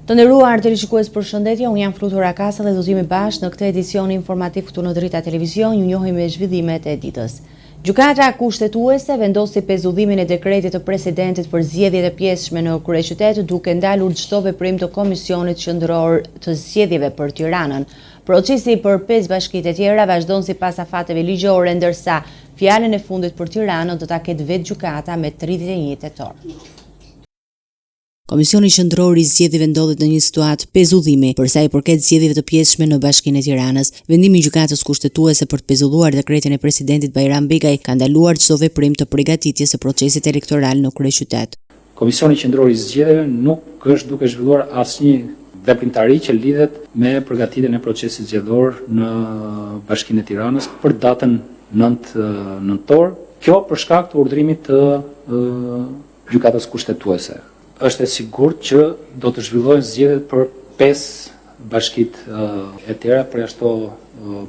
Të nderuar televizikues, përshëndetje, unë jam Flutura Kasa dhe do të jemi bashkë në këtë edicion informativ këtu në Drita Televizion. Ju njohim me zhvillimet e ditës. Gjykata kushtetuese vendosi pezullimin e dekretit të presidentit për zgjedhjet e pjesshme në kryeqytet, duke ndalur çdo veprim të Komisionit Qendror të Zgjedhjeve për Tiranën. Procesi për 5 bashkitë e tjera vazhdon sipas afateve ligjore, ndërsa fjalën e fundit për Tiranën do ta ketë vetë gjykata me 31 tetor. Komisioni Qendror i Zgjedhjeve ndodhet në një situatë pezullimi për sa i përket zgjedhjeve të pjesshme në Bashkinë e Tiranës. Vendimi i gjykatës kushtetuese për të pezulluar dekretin e presidentit Bajram Begaj ka ndaluar çdo veprim të përgatitjes së procesit elektoral në kryeqytet. Komisioni Qendror i Zgjedhjeve nuk është duke zhvilluar asnjë veprimtari që lidhet me përgatitjen e procesit zgjedhor në Bashkinë e Tiranës për datën 9 nëntor. Kjo për shkak të urdhërimit të gjykatës kushtetuese. Është e sigurt që do të zhvillohen zgjedhjet për 5 bashkitë e tjera, përjashto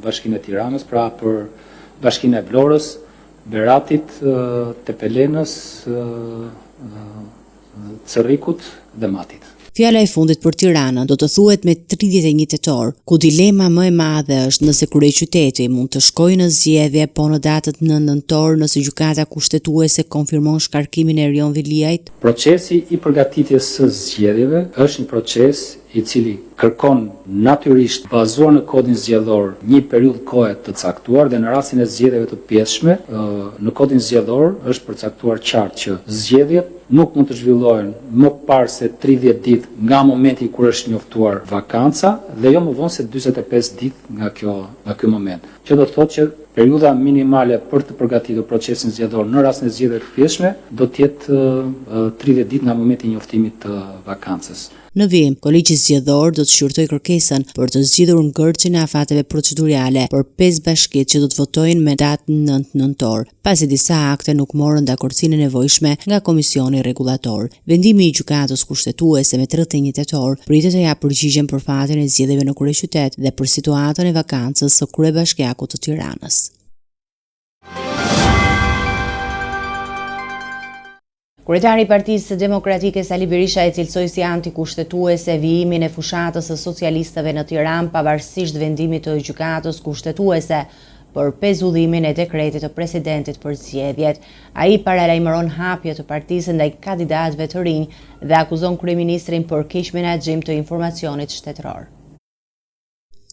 Bashkinë e Tiranës, pra për Bashkinë e Vlorës, Beratit, Tepelenës, Cerrikut dhe Matit. Fjala e fundit për Tiranën do të thuhet me 31 tetor, ku dilema më e madhe është nëse kryeqyteti mund të shkojë në zgjedhje po në datën 9 nëntor nëse gjykata kushtetuese konfirmon shkarkimin e Erion Viliajt. Procesi i përgatitjes së zgjedhjeve është një proces i cili kërkon natyrisht bazuar në kodin zgjedhor një periudhë kohe të caktuar dhe në rastin e zgjedhjeve të pjesshme në kodin zgjedhor është përcaktuar qartë që zgjedhjet nuk mund të zhvillohen më parë se 30 ditë nga momenti kur është njoftuar vakanca dhe jo më vonë se 45 ditë nga ky moment. Që do të thotë që periudha minimale për të përgatitur procesin zgjedhor në rastin e zgjedhjeve të pjesshme do të jetë 30 ditë nga momenti i njoftimit të vakancës. Në vim, Kolegji Zgjedhor do të shqyrtojë kërkesën për të zgjidhur ngërçin e afateve procedurale për 5 bashkitë që do të votojnë me datën 9 nëntor, pasi disa akte nuk morën dakordsinë e nevojshme nga Komisioni Rregullator. Vendimi i gjykatës kushtetuese me 31 tetor pritet të japë përgjigjen për fatin e zgjedhjeve në kryeqytet dhe për situatën e vakancës së kryebashkiakut të Tiranës. Kryetari i Partisë Demokratike Sali Berisha e cilësoi si antikushtetuese vijimin e fushatës së socialistëve në Tiranë pavarësisht vendimit të gjykatës kushtetuese për pezullimin e dekretit të presidentit për zgjedhjet. Ai paralajmëron hapje të partisë ndaj kandidatëve të rinj dhe akuzon kryeministrin për keq menaxhim të informacionit shtetëror.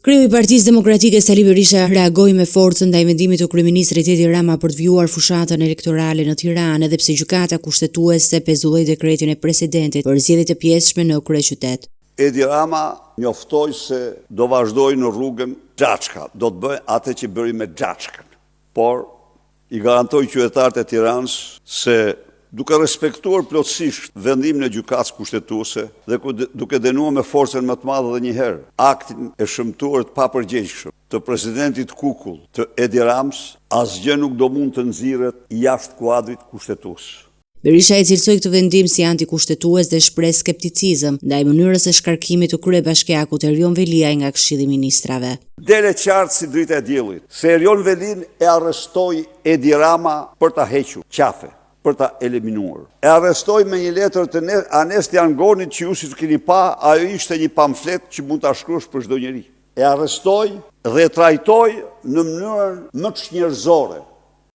Kreu i Partisë Demokratike Sali Berisha reagoi me forcë ndaj vendimit të kryeministrit Edi Rama për të vjuar fushatën elektorale në Tiranë, edhe pse gjykata kushtetuese pezulloi dekretin e presidentit për zgjedhjet e pjesshme në kryeqytet. Edi Rama njoftoi se do vazhdoi në rrugën Xhaçka, do të bëj atë që bëri me Xhaçkën. Por i garantoi qytetarët e Tiranës se duke respektuar plotësisht vendimin e gjykatës kushtetuese dhe duke dënuar me forcën më të madhe edhe një herë aktin e shëmtuar të papërgjegjshëm të presidentit Kukull të Edi Ramës, asgjë nuk do mund të nxirret jashtë kuadrit kushtetues. Berisha e cilësoi këtë vendim si antikushtetues dhe shpreh skepticizëm ndaj mënyrës së shkarkimit të kryebashkiakut Erion Viliaj nga Këshilli i Ministrave. Dele qartë si drita e diellit se Erion Velin e arrestoi Edi Rama për ta hequr qafe, për ta eliminuar. E arrestoi me një letër të Anesti Angonit që ju si të keni pa, ajo ishte një pamflet që mund ta shkruash për çdo njeri. E arrestoi dhe e trajtoi në mënyrën më të njerëzore.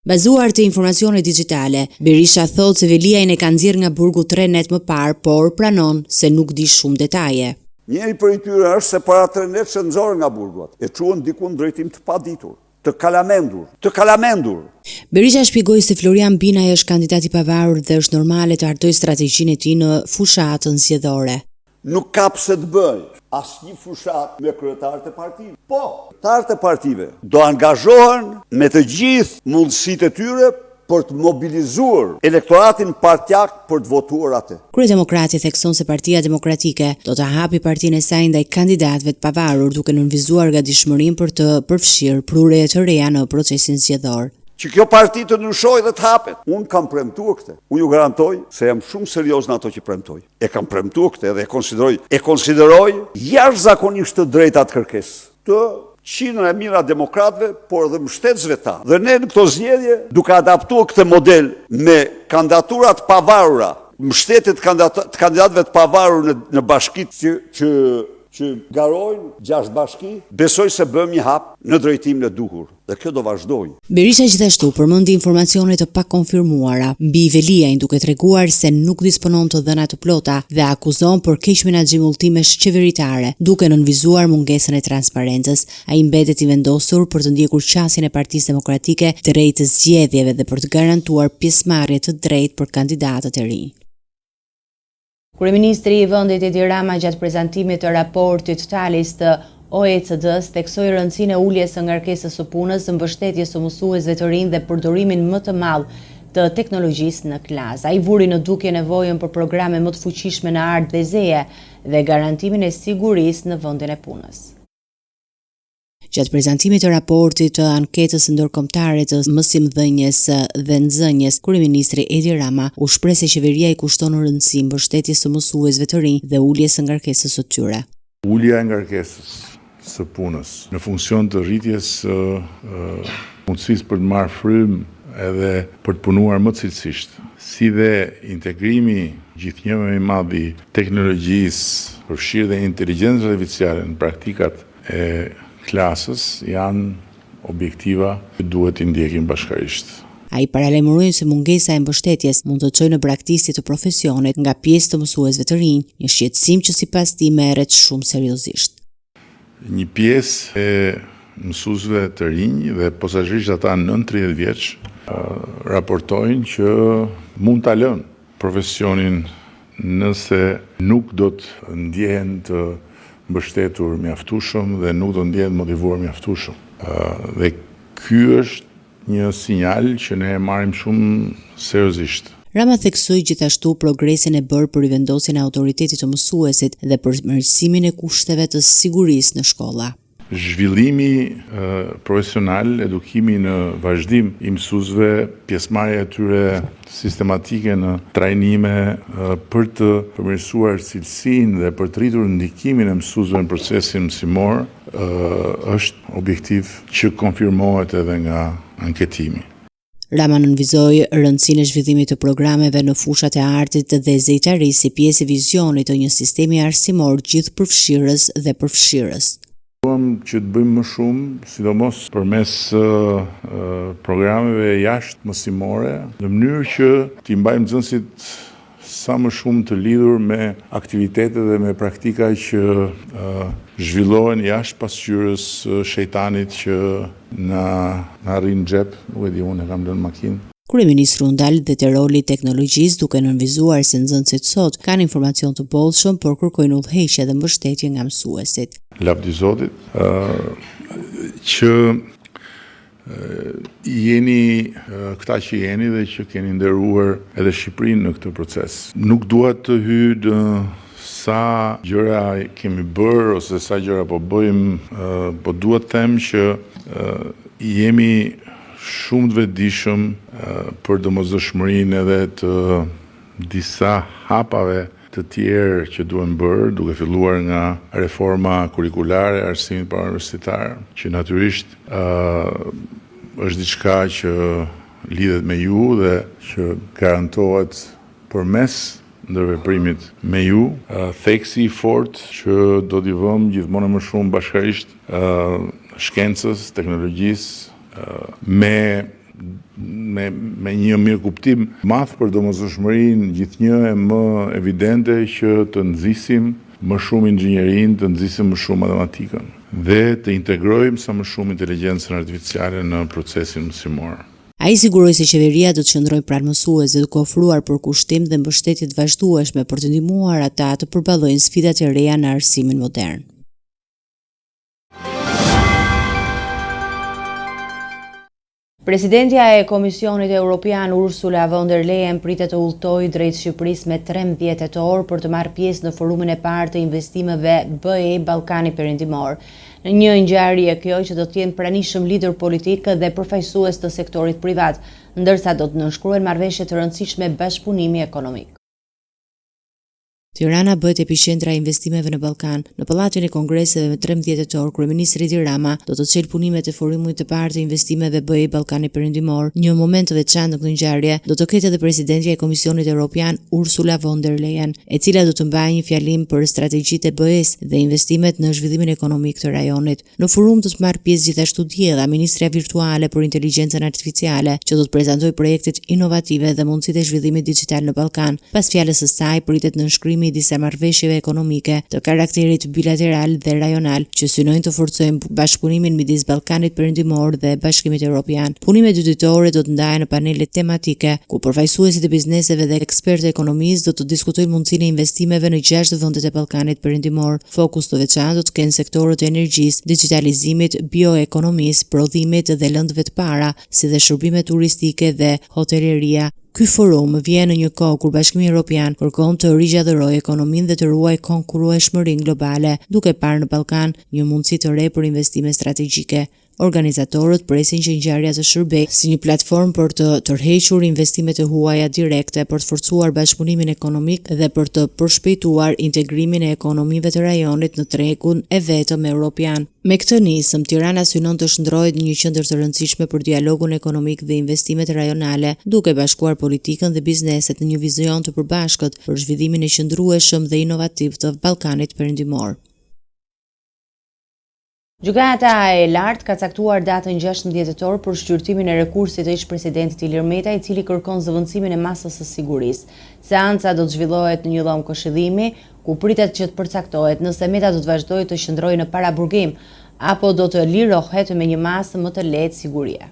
Bazuar te informacione digjitale, Berisha thotë se Viliajin e ka nxjerrë nga burgu 3 net më parë, por pranon se nuk di shumë detaje. Njëri prej tyre është se para 3 net që nxorën nga burgu, e çuan diku në drejtim të paditur. Të kalamendur. Berisha shpjegoi se Florian Binaj është kandidat i pavarur dhe është normale të hartojë strategjinë e tij në fushatën zgjedhore. Nuk ka pse të bëj asnjë fushat me kryetarët e partive. Po, kryetarët e partive do angazhohen me të gjithë mundësitë e tyre për të mobilizuar elektoratin partjak për të votuar atë. Kryedemokrati thekson se Partia Demokratike do të hapi partinë e saj ndaj kandidatëve të pavarur duke nënvizuar gatishmërinë për të përfshirë prurje të reja në procesin zgjedhor. Që kjo parti të ndryshojë dhe të hapet. Unë kam premtuar këtë. Unë ju garantoj se jam shumë serioz në ato që premtoj. E kam premtuar këtë dhe e konsideroj jashtëzakonisht të drejta të kërkesë të qindra e mira demokratëve, por edhe mbështetësve ta. Dhe ne në këto zgjedhje, duke adaptuar këtë model me kandidaturat pavarura mbështetjet të kandidatëve të pavarur në bashkitë që garojnë 6 bashki, besoj se bëm një hap në drejtimin e duhur. Dhe kjo do vazhdojë. Berisha gjithashtu përmendi informacione të pakonfirmuara mbi Veliajin, duke treguar se nuk disponon të dhëna të plota dhe akuzon për keq menaxhim ultimesh qeveritare, duke nënvizuar mungesën e transparencës. Ai mbetet i vendosur për të ndjekur qasjen e Partisë Demokratike drejt zgjedhjeve dhe për të garantuar pjesëmarrje të drejtë për kandidatët e rinj. Kryeministri i vendit Edi Rama gjatë prezantimit të raportit Talis të OECD-s theksoi rëndësinë e uljes së ngarkesës së punës, mbështetjes së mësuesve të rinj dhe përdorimin më të madh të teknologjisë në klasë. Ai vuri në dukje nevojën për programe më të fuqishme në art dhe zeje dhe garantimin e sigurisë në vendin e punës. Gjatë prezantimit të raportit të anketës ndërkombëtare të mësimdhënies dhe nxënjes, kryeministri Edi Rama u shpreh se qeveria i kushton rëndësi mbështetjes së mësuesve të rinj dhe uljes së ngarkesës së tyre. Ulja e ngarkesës së punës në funksion të rritjes mundësisë për të marrë frymë edhe për të punuar më cilësisht, si dhe integrimi gjithnjë më i madh i teknologjisë, përfshirë dhe inteligjencën artificiale në praktikat e klasës janë objektiva që duhet i ndjekim bashkërisht. Ai paralajmëroi se mungesa e mbështetjes mund të çojë në braktisje të profesionit nga pjesë të mësuesve të rinj, një shqetësim që sipas tij merret shumë seriozisht. Një pjesë e mësuesve të rinj dhe posaçërisht ata nën 30 vjeç raportojnë që mund ta lënë profesionin nëse nuk do të ndjehen të mbështetur mjaftueshëm dhe nuk do ndjehen motivuar mjaftueshëm. Dhe ky është një sinjal që ne e marrim shumë seriozisht. Rama theksoi gjithashtu progresin e bërë për rivendosjen e autoritetit të mësuesit dhe për mirësimin e kushteve të sigurisë në shkolla. Zhvillimi profesional, edukimi në vazhdim i mësuesve, pjesëmarrja e tyre sistematike në trajnime për të përmirësuar cilësinë dhe për të rritur ndikimin e mësuesve në procesin mësimor, është objektiv që konfirmohet edhe nga anketimi. Rama nënvizoi rëndësinë e zhvillimit të programeve në fushat e artit dhe zejtarisë si pjesë e vizionit të një sistemi arsimor gjithëpërfshirës dhe përfshirës. Duam që të bëjmë më shumë, sidomos përmes programeve jashtë mësimore, në mënyrë që t'i mbajmë nxënësit sa më shumë të lidhur me aktivitetet dhe me praktika që zhvillohen jashtë pasqyrës shejtanit që na arrin xhep, nuk e di, unë e kam lënë makinë. Kryeministri u ndal dhe te roli i teknologjisë, duke nënvizuar se nxënësit sot kanë informacion të bollshëm, por kërkojnë udhëheqje dhe mbështetje nga mësuesit. Lavdi Zotit, që jeni këta që jeni dhe që keni nderuar edhe Shqipërinë në këtë proces. Nuk dua të hy në sa gjëra kemi bërë ose sa gjëra po bëjmë, po dua të them që jemi shumë të vetëdijshëm për domosdoshmërinë edhe të disa hapave të tjerë që duhen bërë, duke filluar nga reforma kurikulare, arsimit parauniversitar, që natyrisht është diçka që lidhet me ju dhe që garantohet përmes ndërveprimit me ju, theksi i fortë që do t'i vëmë gjithmonë më shumë bashkërisht shkencës, teknologjisë, me një mirë kuptim madh për domosdoshmërinë gjithnjë e më evidente që të nxisim më shumë inxhinierinë, të nxisim më shumë matematikën dhe të integrojmë sa më shumë inteligjencën artificiale në procesin mësimor. Ai siguroi se qeveria do të qëndrojë pranë mësuesve duke ofruar përkushtim dhe mbështetje të vazhdueshme për të ndihmuar ata të përballojnë sfidat e reja në arsimin modern. Presidentja e Komisionit Evropian Ursula von der Leyen pritet të udhtojë drejt Shqipërisë me 13 tetor për të marrë pjesë në forumin e parë të investimeve BE Ballkani Perëndimor. Në një ngjarje kjo që do të jenë pranishëm lider politik dhe përfaqësues të sektorit privat, ndërsa do të nënshkruhen marrëveshje të rëndësishme bashkëpunimi ekonomik. Tirana bëhet epicentra e investimeve në Ballkan. Në Pallatin e Kongreseve me 13 tetor, kryeministri Edi Rama do të çel punimet e forumit të parë të investimeve BE Ballkani Perëndimor. Një moment të veçantë në këtë ngjarje do të ketë edhe presidentja e Komisionit Evropian Ursula von der Leyen, e cila do të mbajë një fjalim për strategjitë e BE-s dhe investimet në zhvillimin ekonomik të rajonit. Në forum do të marrë pjesë gjithashtu Diella, ministrja virtuale për inteligjencën artificiale, që do të prezantojë projektet inovative dhe mundësitë e zhvillimit digital në Ballkan. Pas fjalës së saj, pritet nënshkrimi i disa marrëveshjeve ekonomike të karakterit bilateral dhe rajonal që synojnë të forcojnë bashkëpunimin midis Ballkanit Perëndimor dhe Bashkimit Evropian. Punimet ditore do të ndahen në panele tematike ku përfaqësuesit e bizneseve dhe ekspertë e ekonomisë do të diskutojnë mundësinë e investimeve në 6 vendet e Ballkanit Perëndimor. Fokus të veçantë do të kenë sektorët e energjisë, digitalizimit, bioekonomisë, prodhimit dhe lëndëve të para, si dhe shërbime turistike dhe hoteleria. Ky forum vjen në një kohë kur Bashkimi Evropian kërkon të rigjallërojë ekonominë dhe të ruajë konkurrueshmërinë globale, duke parë në Ballkan një mundësi të re për investime strategjike. Organizatorët presin që ngjarja të shërbejë si një platformë për të tërhequr investimet e huaja direkte, për të forcuar bashkëpunimin ekonomik dhe për të përshpejtuar integrimin e ekonomive të rajonit në tregun e vetëm evropian. Me këtë nisëm, Tirana synon të shndrohet në një qendër të rëndësishme për dialogun ekonomik dhe investimet rajonale, duke bashkuar politikën dhe bizneset në një vizion të përbashkët për zhvillimin e qëndrueshëm dhe inovativ të Ballkanit Perëndimor. Gjykata e lartë ka caktuar datën 16 tetor për shqyrtimin e rekursit të ish-presidentit Ilir Meta, i cili kërkon zëvendësimin e masës së sigurisë. Seanca do të zhvillohet në një dhomë këshillimi, ku pritet që të përcaktohet nëse Meta do të vazhdojë të qëndrojë në paraburgim apo do të lirohet me një masë më të lehtë sigurie.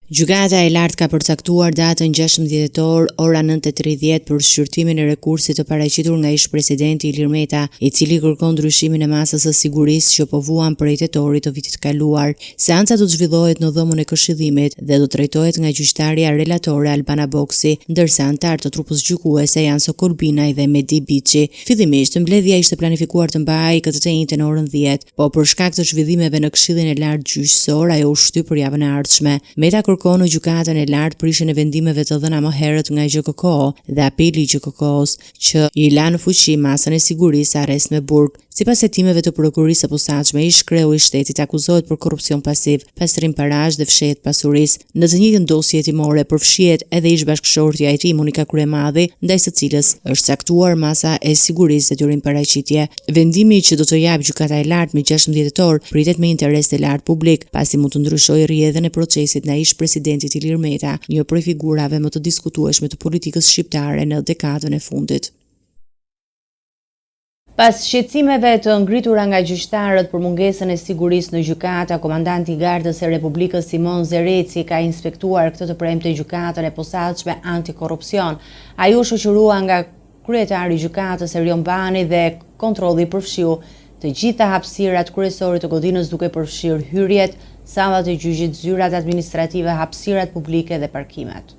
Gjykata e lartë ka përcaktuar datën 16 tetor ora 9:30 për shqyrtimin e rekursit të paraqitur nga ish-presidenti Ilir Meta, i cili kërkon ndryshimin e masës së sigurisë që po vuan prej tetorit të vitit kaluar. Seanca do të zhvillohet në dhomën e këshillimit dhe do trajtohet nga gjyqtarja relatore Albana Boksi, ndërsa anëtarë të trupës gjykuese janë Sokol Binaj dhe Medi Biçi. Fillimisht mbledhja ishte planifikuar të mbahej këtë të njëjtën në orën 10, po për shkak të zhvillimeve në Këshillin e Lartë Gjyqësor ajo u shtyp për javën e ardhshme. Meta kërkon në gjykatën e lartë prishjen e vendimeve të dhëna më herët nga GKK dhe apeli i GKK-s që i la në fuqi masën e sigurisë arrest me burg. Sipas hetimeve të prokurorisë së posaçme, ish-kreu i shtetit akuzohet për korrupsion pasiv, pastrim parash dhe fshehje pasurisë. Në të njëjtën dosje hetimore përfshihet edhe ish-bashkëshortja e tij Monika Kryemadhi, ndaj së cilës është caktuar masa e sigurisë detyrim paraqitje. Vendimi që do të japë gjykata e lartë me 16 tetor pritet me interes të lartë publik, pasi mund të ndryshojë rrjedhën e procesit ndaj ish-presidentit Ilir Meta, një prej figurave më të diskutueshme të politikës shqiptare në dekadën e fundit. Pas shqetësimeve të ngritura nga gjyqtarët për mungesën e sigurisë në gjykata, komandanti i Gardës së Republikës Simon Zereci ka inspektuar këtë të premte gjykatën e posaçme antikorrupsion. Ai u shoqërua nga kryetari i gjykatës Erion Bani dhe kontrolli përfshiu të gjitha hapësirat kryesore të godinës, duke përfshirë hyrjet, sallat e gjyqit, zyrat administrative, hapësirat publike dhe parkimet.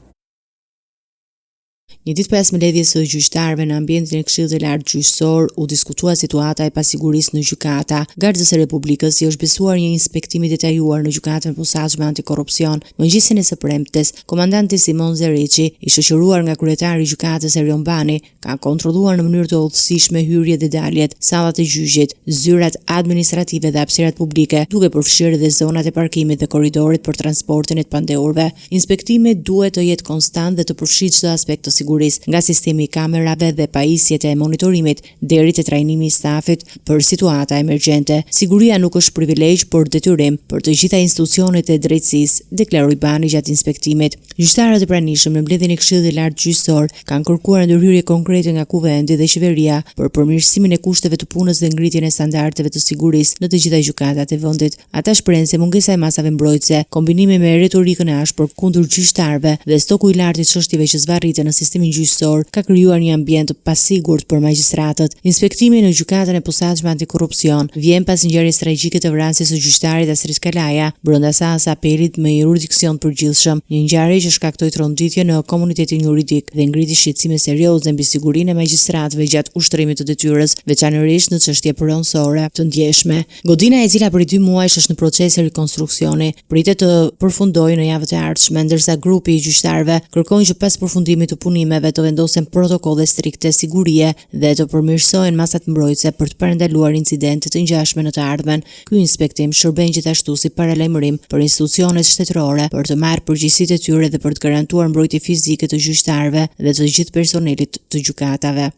Një ditë pas mbledhjes së gjyqtarëve në ambientin e Këshillit të Lartë Gjyqësor, u diskutua situata e pasigurisë në gjykata. Gardës së Republikës i është besuar një inspektim i detajuar në gjykatën e posaçme antikorrupsion. Mëngjesin e së premtes, komandanti Simon Zereci, i shoqëruar nga kryetari i gjykatës Erion Bani, ka kontrolluar në mënyrë të udhësishme hyrjet dhe daljet, sallat e gjyqit, zyrat administrative dhe hapësirat publike, duke përfshirë edhe zonat e parkimit dhe korridorit për transportin e të pandehurve. Inspektimi duhet të jetë konstant dhe të përfshijë çdo aspekt të sigurisë, nga sistemi i kamerave dhe pajisjet e monitorimit deri te trajnimi i stafit për situata emergjente. Siguria nuk është privilegj, por detyrim për të gjitha institucionet e drejtësisë, deklaroi Bani gjatë inspektimit. Gjyqtarët e pranishëm në mbledhjen e Këshillit të Lartë Gjyqësor kanë kërkuar ndërhyrje konkrete nga Kuvendi dhe qeveria për përmirësimin e kushteve të punës dhe ngritjen e standardeve të sigurisë në të gjitha gjykatat e vendit. Ata shprehin se mungesa e masave mbrojtëse, kombinimi me retorikën e ashpër kundër gjyqtarëve dhe stoku i lartë i çështjeve që zvarriten në sistemin gjyqësor ka krijuar një ambient të pasigurt për magjistratët. Inspektimi në gjykatën e posaçme antikorrupsion vjen pas ngjarjes tragjike të vrasjes së gjyqtarit Asrit Kalaja, brenda sas apelit me jurisdiksion përgjithshëm, një ngjarje që shkaktoi tronditje në komunitetin juridik dhe ngriti shqetësime serioze mbi sigurinë e magjistratëve gjatë ushtrimit të detyrës, veçanërisht në çështje pronësore të ndjeshme. Godina, e cila për 2 muajsh është në proces rikonstruksioni, pritet të përfundojë në javët e ardhshme, ndërsa grupi i gjyqtarëve kërkojnë që pas përfundimit të punimeve kërcënimeve të vendosen protokolle strikte sigurie dhe të përmirësohen masat mbrojtëse për të parandaluar incidente të ngjashme në të ardhmen. Ky inspektim shërben gjithashtu si paralajmërim për institucionet shtetërore për të marrë përgjegjësitë e tyre dhe për të garantuar mbrojtje fizike të gjyqtarëve dhe të gjithë personelit të gjykatave.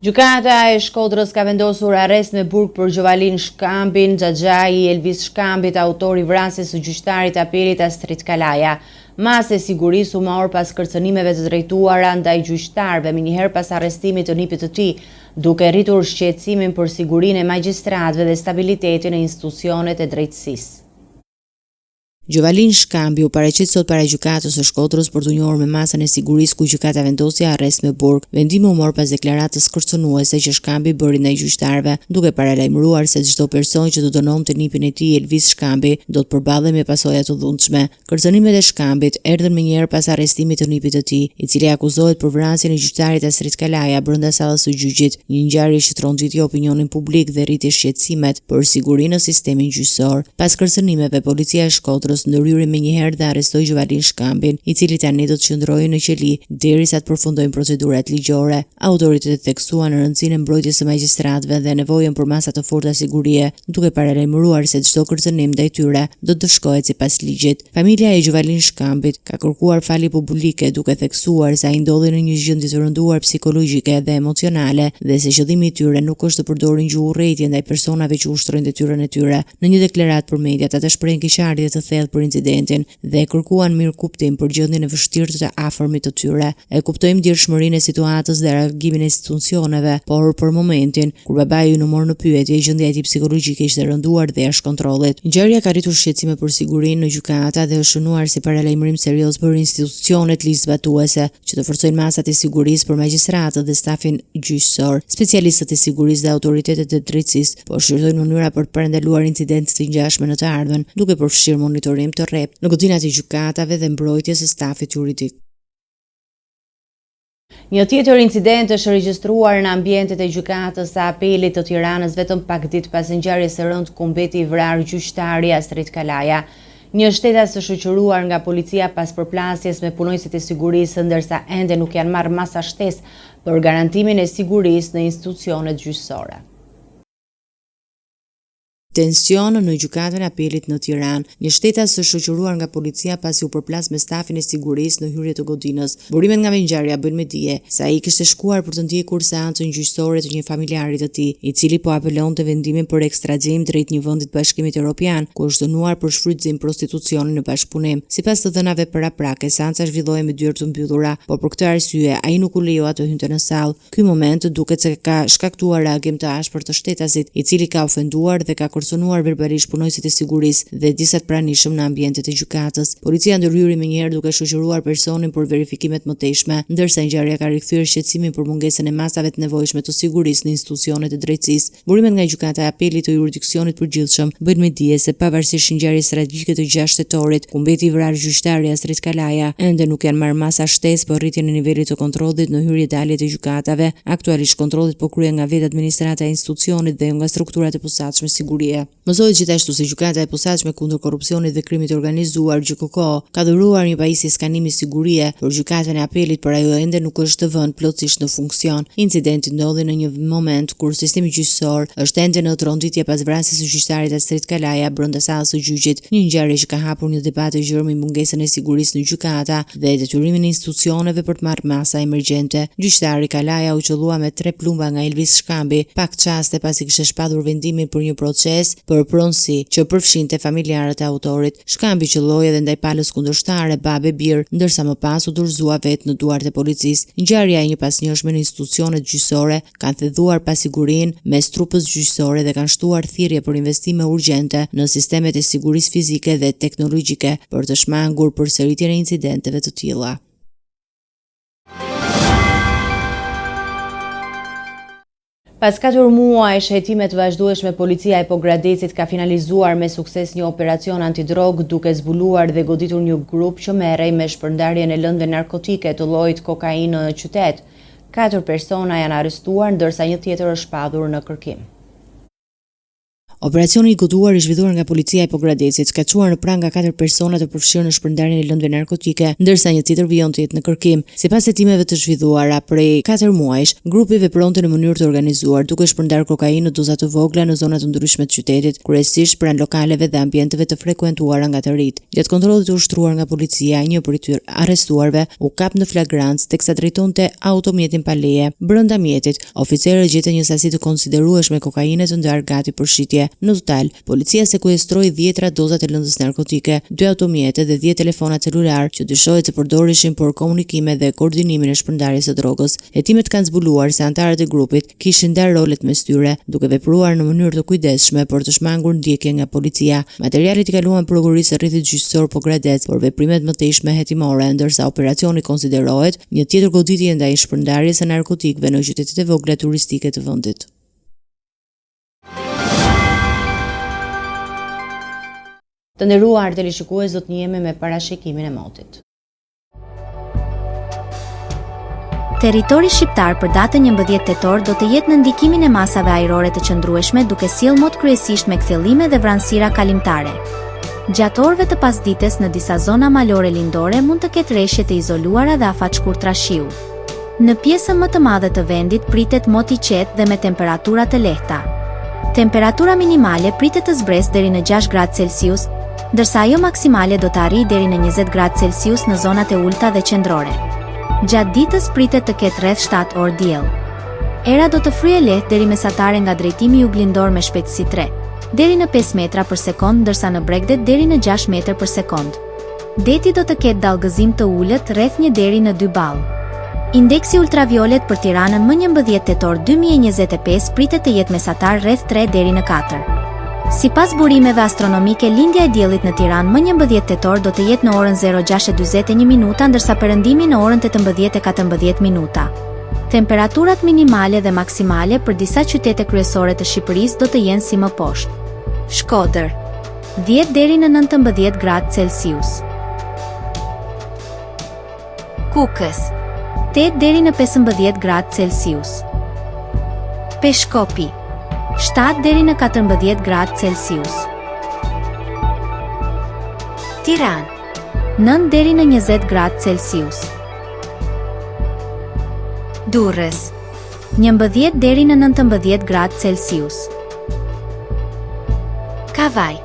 Gjykata e Shkodrës ka vendosur arrest me burg për Gjovalin Shkambin, xhaxhai i Elvis Shkambit, autori i vrasjes së gjyqtarit apelit Astrid Kalaja. Masë e sigurisë u mor pas kërcënimeve të drejtuara ndaj gjyqtarëve, më njëherë pas arrestimit të nipit të tij, duke rritur shqetësimin për sigurinë e magjistratëve dhe stabilitetin e institucionet e drejtësisë. Gjovalin Shkambi u paraqit sot para gjykatës së Shkodrës për të njohur me masën e sigurisë ku gjykata vendosi arrest me burg. Vendimi u mor pas deklaratës kërcënuese që Shkambi bëri ndaj gjyqtarëve, duke paralajmëruar se çdo person që do dënonte nipin e tij Elvis Shkambi do të përballej me pasoja të dhunshme. Kërcënimet e Shkambit erdhën më njëherë pas arrestimit të nipit të tij, i cili akuzohet për vrasjen e gjyqtarit Astrid Kalaja brenda sallës së gjyqit, një ngjarje që tronjiti opinionin publik dhe rriti shqetësimet për sigurinë në sistemin gjyqësor. Pas kërcënimeve, policia e Shkodrës ndërhyri më njëherë dhe arrestoi Gjovalin Shkambin, i cili tani do të qëndrojë në qeli derisa të përfundojnë procedurat ligjore. Autoritetet theksuan rëndësinë e mbrojtjes së magjistratëve dhe nevojën për masa të forta sigurie, duke paralajmëruar se çdo kërcënim ndaj tyre do të dëshkohet sipas ligjit. Familja e Gjovalin Shkambit ka kërkuar falje publike, duke theksuar se ai ndodhi në një gjendje të rënduar psikologjike dhe emocionale dhe se qëllimi i tyre nuk është të përdorin gjuhë urrëtie ndaj personave që ushtrojnë detyrën e tyre. Në një deklaratë për mediat, ata shprehin keqardhje të thellë për incidentin dhe kërkuan mirëkuptim për gjendjen e vështirë të afërmit të tyre. E kuptojmë djeshmërinë e situatës dhe reagimin e institucioneve, por për momentin kur babai u mor në pyetje, gjendja e tij psikologjike ishte rënduar dhe jashtë kontrollit. Ngjarja ka rritur shqetësime për sigurinë në gjykata dhe është shënuar si paralajmërim serioz për institucionet ligjzbatuese që të forcojnë masat e sigurisë për magjistratët dhe stafin gjyqësor. Specialistët e sigurisë dhe autoritetet e drejtësisë po shqyrtojnë mënyra për të parandaluar incidente të ngjashme në të ardhmen, duke përfshirë monitorim të rrept në godinat e gjykatave dhe mbrojtjes së stafit juridik. Një tjetër incident është regjistruar në ambientet e gjykatës së apelit të Tiranës vetëm pak ditë pas ngjarjes së rëndë ku mbeti i vrarë gjyqtari Astrid Kalaja. Një shtetas të shoqëruar nga policia pas përplasjes me punojësit e sigurisë, ndërsa ende nuk janë marrë masa shtesë për garantimin e sigurisë në institucionet gjyqësore. Tension në gjykatën e apelit në Tiranë. Një shtetas është shoqëruar nga policia pasi u përplas me stafin e sigurisë në hyrje të godinës. Burimet nga ngjarja bëjnë me dije se ai kishte shkuar për të ndjekur seancën gjyqësore të një familjarit të tij, i cili po apelonte vendimin për ekstradim drejt një vendi të Bashkimit Evropian, ku është dënuar për shfrytëzim prostitucionin në bashkëpunim. Sipas të dhënave paraprake, seanca zhvillohej me dyert të mbyllura, por për këtë arsye ai nuk u lejoa të hynte në sallë. Ky moment duket se ka shkaktuar reagim të ashpër të shtetasit, i cili ka ofenduar dhe ka kërcënuar verbalisht punojësit e sigurisë dhe disa të pranishëm në ambientet e gjykatës. Policia ndërhyri menjëherë duke shoqëruar personin për verifikimet më teshme, ndërsa ngjarja ka rikthyer shqetësimin për mungesën e masave të nevojshme të sigurisë në institucionet e drejtësisë. Burimet nga gjykata e apelit të jurisdiksionit përgjithshëm bëjnë me dije se pavarësisht ngjarjes tragjike të 6 shtetorit, ku mbeti i vrarë gjyqtari Astrid Kalaja, ende nuk janë marrë masa shtesë për rritjen e nivelit të kontrollit në hyrje dalje të gjykatave. Aktualisht kontrollit po kryhen nga vetë administrata e institucionit dhe nga strukturat e posaçme sigurie. Mësohet gjithashtu se gjykata e posaçme kundër korrupsionit dhe krimit të organizuar GJKO ka dhuruar një pajisje skanimi sigurie për gjykatën e apelit, por ajo ende nuk është vënë plotësisht në funksion. Incidenti ndodhi në një moment kur sistemi gjyqësor është ende në tronditje pas vrasjes së gjyqtarit Astrid Kalaja brenda sallës së gjyqit, një ngjarje që ka hapur një debat të gjerë mbi mungesën e sigurisë në gjykata dhe detyrimin e institucioneve për të marrë masa emergjente. Gjyqtari Kalaja u qellua me 3 plumba nga Elvis Shkambi, pak çaste pasi kishte shpadur vendimin për një proces për pronësi që përfshinte familjarët e autorit. Shkambi qelloi edhe ndaj palës kundërshtare, babe bir, ndërsa më pas u dorëzua vetë në duart e policisë. Ngjarja e një pasnjëshme në institucionet gjyqësore kanë thedhuar pasigurinë mes trupës gjyqësore dhe kanë shtuar thirrje për investime urgjente në sistemet e sigurisë fizike dhe teknologjike për të shmangur përsëritjen e incidenteve të tilla. Pas 4 muaj shëtime të vazhdueshme, policia e Pogradecit ka finalizuar me sukses një operacion antidrog, duke zbuluar dhe goditur një grup që merrej me shpërndarjen e lëndëve narkotike të llojit kokainë në qytet. 4 persona janë arrestuar, ndërsa një tjetër është shpadur në kërkim. Operacioni i gutuar i zhvilluar nga policia e Pogradecit ka çuar në pranë nga 4 persona të përfshirë në shpërndarjen e lëndëve narkotike, ndërsa një tjetër vijon të jetë në kërkim. Sipas hetimeve të zhvilluara prej 4 muajsh, grupi vepronte në mënyrë të organizuar, duke shpërndarë kokainë në doza të vogla në zona të ndryshme të qytetit, kryesisht pranë lokaleve dhe ambienteve të frekuentuara nga të rinjt. Gjatë kontrollit të ushtruar nga policia, një prej tyre arrestuarve u kap në flagrancë teksa drejtonte automjetin pa leje. Brenda mjetit, oficerët gjetën një sasi të konsiderueshme kokainë të ndarë gati për shitje. Në total, policia sekuestroi 10 doza të lëndës narkotike, 2 automjete dhe 10 telefona celular që dyshohet se përdoreshin për komunikime dhe koordinimin e shpërndarjes së drogës. Hetimet kanë zbuluar se anëtarët e grupit kishin ndarë rolet mes tyre, duke vepruar në mënyrë të kujdesshme për të shmangur ndjekje nga policia. Materialet i kaluan prokurisë së rrethit gjyqësor Pogradec për veprimet mëtejshme hetimore, ndërsa operacioni konsiderohet një tjetër goditje ndaj shpërndarjes së narkotikëve në qytetet e vogla turistike të vendit. Të nderuar teleshikues, do të njihemi me parashikimin e motit. Territori shqiptar për datën 11 tetor do të jetë në ndikimin e masave ajrore të qëndrueshme, duke sjellë mot kryesisht me kthjellime dhe vranësira kalimtare. Gjatë orëve të pasdites në disa zona malore lindore mund të ketë rreshje të izoluara dhe afat shkurtra shiu. Në pjesën më të madhe të vendit pritet mot i qetë dhe me temperatura të lehta. Temperatura minimale pritet të zbresë deri në 6 gradë Celsius, ndërsa ajo maksimale do të arrijë deri në 20 gradë Celsius në zonat e ulta dhe qendrore. Gjatë ditës pritet të ketë rreth 7 orë diell. Era do të fryejë lehtë deri mesatare nga drejtimi juglindor me shpejtësi 3 deri në 5 metra për sekond, ndërsa në Bregdet deri në 6 metër për sekond. Deti do të ketë dallgëzim të ulët rreth 1 deri në 2 ball. Indeksi ultraviolet për Tiranën më 11 tetor 2025 pritet të jetë mesatar rreth 3 deri në 4. Sipas burimeve astronomike, lindja e diellit në Tiranë më 11 tetor do të jetë në orën 06:41 minuta, ndërsa perëndimi në orën 18:14 minuta. Temperaturat minimale dhe maksimale për disa qytete kryesore të Shqipërisë do të jenë si më poshtë. Shkodër 10 deri në 19 gradë Celsius. Kukës 8 deri në 15 gradë Celsius. Peshkopi 7 deri në 14 gradë Celsius. Tiranë 9 deri në 20 gradë Celsius. Durrës 11 deri në 19 gradë Celsius. Kavaj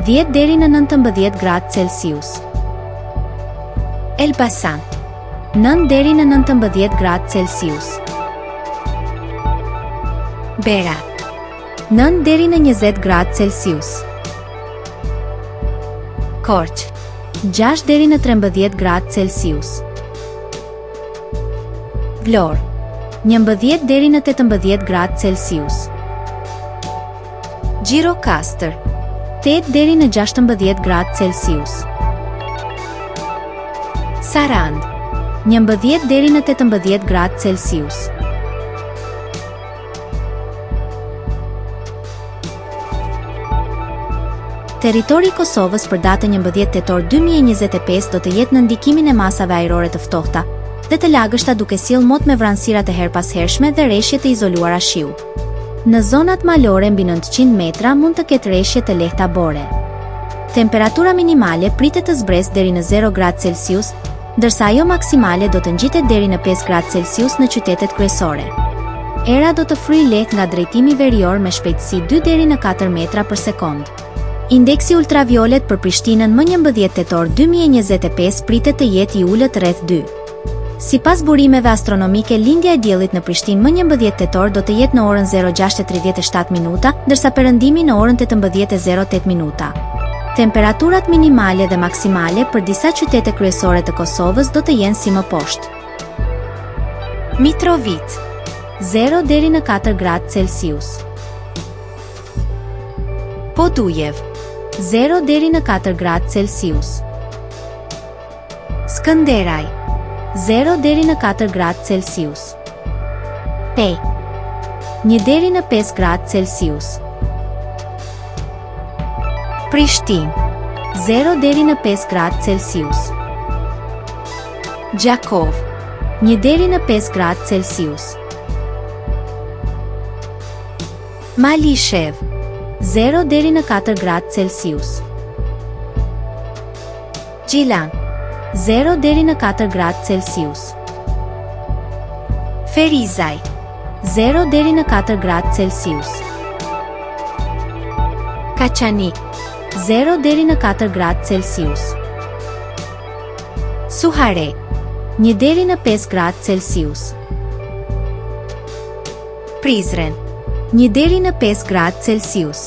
10 deri në 19 gradë Celsius. Elbasan 9 deri në 19 gradë Celsius. Berat 9 deri në 20 gradë Celsius. Korçë 6 deri në 13 gradë Celsius. Vlorë 11 deri në 18 gradë Celsius. Gjirokastër 8 deri në 16 gradë Celsius. Sarand 11 deri në 18 gradë Celsius. Territori i Kosovës për datën 11 tetor 2025 do të jetë në ndikimin e masave ajrore të ftohta dhe të lagështa, duke sjellë mot me vranësira të herpashershme dhe rreshje të izoluara shiu. Në zonat malore mbi 900 metra mund të ketë rreshje të lehta bore. Temperatura minimale pritet të zbresë deri në 0 gradë Celsius, ndërsa ajo maksimale do të ngjitet deri në 5 gradë Celsius në qytetet kryesore. Era do të fryjë lehtë nga drejtimi verior me shpejtësi 2 deri në 4 metra për sekond. Indeksi ultraviolet për Prishtinën më 11 tetor 2025 pritet të jetë i ulët rreth 2. Sipas burimeve astronomike, lindja e diellit në Prishtinë më 11 tetor do të jetë në orën 06:37 minuta, ndërsa perëndimi në orën 18:08 minuta. Temperaturat minimale dhe maksimale për disa qytete kryesore të Kosovës do të jenë si më poshtë. Mitrovica 0 deri në 4 gradë Celsius. Podujev 0 deri në 4 gradë Celsius. Skënderaj 0 deri në 4 gradë Celsius. Pej 1 deri në 5 gradë Celsius. Prishtinë 0 deri në 5 gradë Celsius. Gjakov 1 deri në 5 gradë Celsius. Mali i Shevë, 0 deri në 4 gradë Celsius. Gjilan, 0 deri në 4 gradë Celsius. Ferizaj, 0 deri në 4 gradë Celsius. Kaçanik, 0 deri në 4 gradë Celsius. Suhare, 1 deri në 5 gradë Celsius. Prizren, 1 deri në 5 gradë Celsius.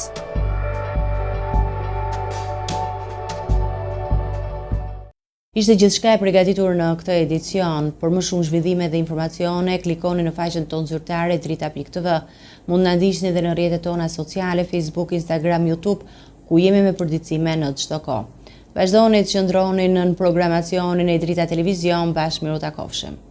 Ishte gjithçka e përgatitur në këtë edicion. Për më shumë zhvillime dhe informacione, klikoni në faqen tonë zyrtare drita.tv. Mund na ndiqni edhe në rrjetet tona sociale, Facebook, Instagram, YouTube, ku jemi me përditësime në çdo kohë. Vazhdoni të qëndroni në programacionin e Drita Televizion, bashkë me Ruta Kofshëm.